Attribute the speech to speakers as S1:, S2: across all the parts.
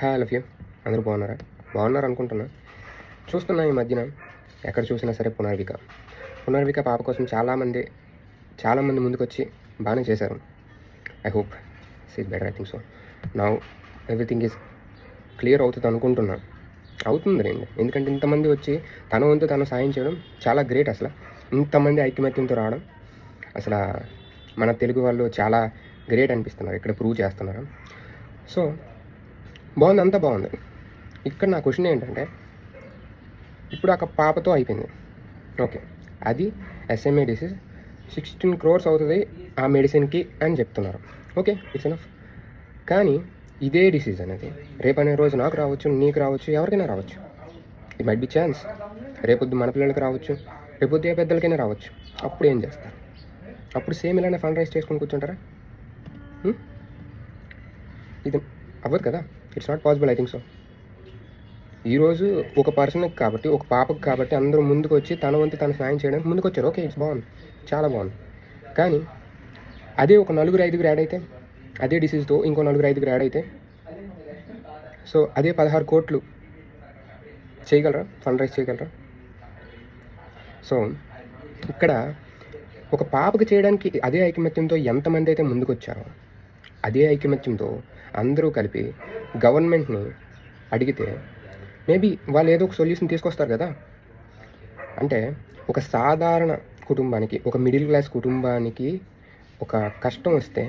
S1: Hi all of you. అందరూ బాగున్నారా? బాగున్నారు అనుకుంటున్నా. చూస్తున్నా ఈ మధ్యన ఎక్కడ చూసినా సరే పునర్విక పాప కోసం చాలామంది ముందుకొచ్చి బాగానే చేశారు. I hope she's better. I think so. Now everything is clear అవుతుంది అనుకుంటున్నా. అవుతుంది రండి, ఎందుకంటే ఇంతమంది వచ్చి తన వంతు తను సాయం చేయడం చాలా గ్రేట్. అసలు ఇంతమంది ఐకమత్యంతో రావడం అసలు మన తెలుగు వాళ్ళు చాలా గ్రేట్ అనిపిస్తున్నారు. ఇక్కడ ప్రూవ్ చేస్తున్నారు. సో బాగుంది, అంతా బాగుంది. ఇక్కడ నా క్వశ్చన్ ఏంటంటే, ఇప్పుడు ఒక పాపతో అయిపోయింది, ఓకే, అది SMA డిసీజ్ 16 crores అవుతుంది ఆ మెడిసిన్కి అని చెప్తున్నారు. Okay, it's enough. కానీ ఇదే డిసీజ్ అనేది రేపనే రోజు నాకు రావచ్చు, నీకు రావచ్చు, ఎవరికైనా రావచ్చు. It might be chance. రేపొద్దు మన పిల్లలకి రావచ్చు, రేపొద్దు ఏ పెద్దలకైనా రావచ్చు. అప్పుడు ఏం చేస్తారు? అప్పుడు సేమ్ ఇలానే ఫండ్ రైజ్ చేసుకుని కూర్చుంటారా? ఇది అవ్వదు కదా. It's not possible. I think so. ఈరోజు ఒక పర్సన్కి కాబట్టి, ఒక పాపకు కాబట్టి అందరూ ముందుకు వచ్చి తన వంతు తను సాయం చేయడానికి ముందుకు వచ్చారు. ఓకే, ఇట్స్ బాగుంది, చాలా బాగుంది. కానీ అదే ఒక 4-5 యాడ్ అయితే, అదే డిసీజ్తో ఇంకో 4-5 యాడ్ అయితే, సో అదే 16 కోట్లు చేయగలరా? ఫండ్ రైజ్ చేయగలరా? సో ఇక్కడ ఒక పాపకు చేయడానికి అదే ఐకమత్యంతో ఎంతమంది అయితే ముందుకు వచ్చారో, అదే ఐకమత్యంతో అందరూ కలిపి గవర్నమెంట్ని అడిగితే మేబీ వాళ్ళు ఏదో ఒక సొల్యూషన్ తీసుకొస్తారు కదా. అంటే ఒక సాధారణ కుటుంబానికి, ఒక మిడిల్ క్లాస్ కుటుంబానికి ఒక కష్టం వస్తే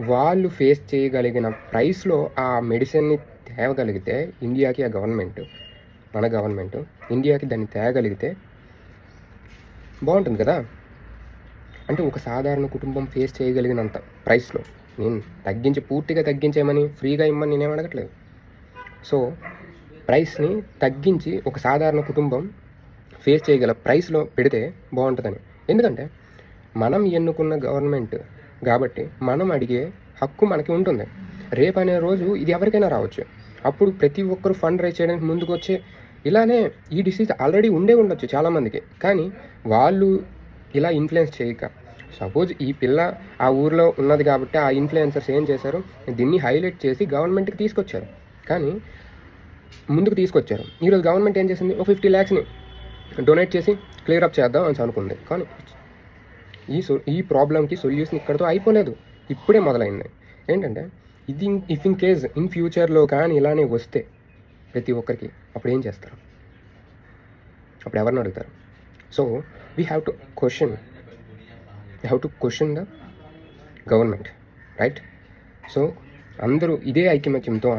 S1: వాళ్ళు ఫేస్ చేయగలిగిన ప్రైస్లో ఆ మెడిసిన్ని తేవగలిగితే ఇండియాకి, ఆ గవర్నమెంట్, మన గవర్నమెంట్ ఇండియాకి దాన్ని తేగలిగితే బాగుంటుంది కదా. అంటే ఒక సాధారణ కుటుంబం ఫేస్ చేయగలిగినంత ప్రైస్లో, నేను పూర్తిగా తగ్గించేయమని, ఫ్రీగా ఇమ్మని నేనేం అడగట్లేదు. సో ప్రైస్ని తగ్గించి ఒక సాధారణ కుటుంబం ఫేస్ చేయగల ప్రైస్లో పెడితే బాగుంటుందని. ఎందుకంటే మనం ఎన్నుకున్న గవర్నమెంట్ కాబట్టి మనం అడిగే హక్కు మనకి ఉంటుంది. రేపు అనే రోజు ఇది ఎవరికైనా రావచ్చు. అప్పుడు ప్రతి ఒక్కరు ఫండ్ రైజ్ చేయడానికి ముందుకు వచ్చే, ఇలానే ఈ డిసీజ్ ఆల్రెడీ ఉండొచ్చు చాలామందికి, కానీ వాళ్ళు ఇలా ఇన్ఫ్లుయెన్స్ చేయక, సపోజ్ ఈ పిల్ల ఆ ఊర్లో ఉన్నది కాబట్టి ఆ ఇన్ఫ్లుయెన్సర్స్ ఏం చేశారు, దీన్ని హైలైట్ చేసి గవర్నమెంట్కి తీసుకొచ్చారు. కానీ ముందుకు తీసుకొచ్చారు. ఈరోజు గవర్నమెంట్ ఏం చేసింది, ఒక 50 lakhsని డొనేట్ చేసి క్లియర్ అప్ చేద్దాం అని అనుకుంది. కానీ ఈ ప్రాబ్లంకి సొల్యూషన్ ఇక్కడతో అయిపోలేదు, ఇప్పుడే మొదలైంది. ఏంటంటే ఇది ఇఫ్ ఇన్ కేస్ ఇన్ ఫ్యూచర్లో కానీ ఇలానే వస్తే ప్రతి ఒక్కరికి, అప్పుడు ఏం చేస్తారు? అప్పుడు ఎవరిని అడుగుతారు? So we have to question the government, right? So అందరూ ఇదే ఐకమత్యంతో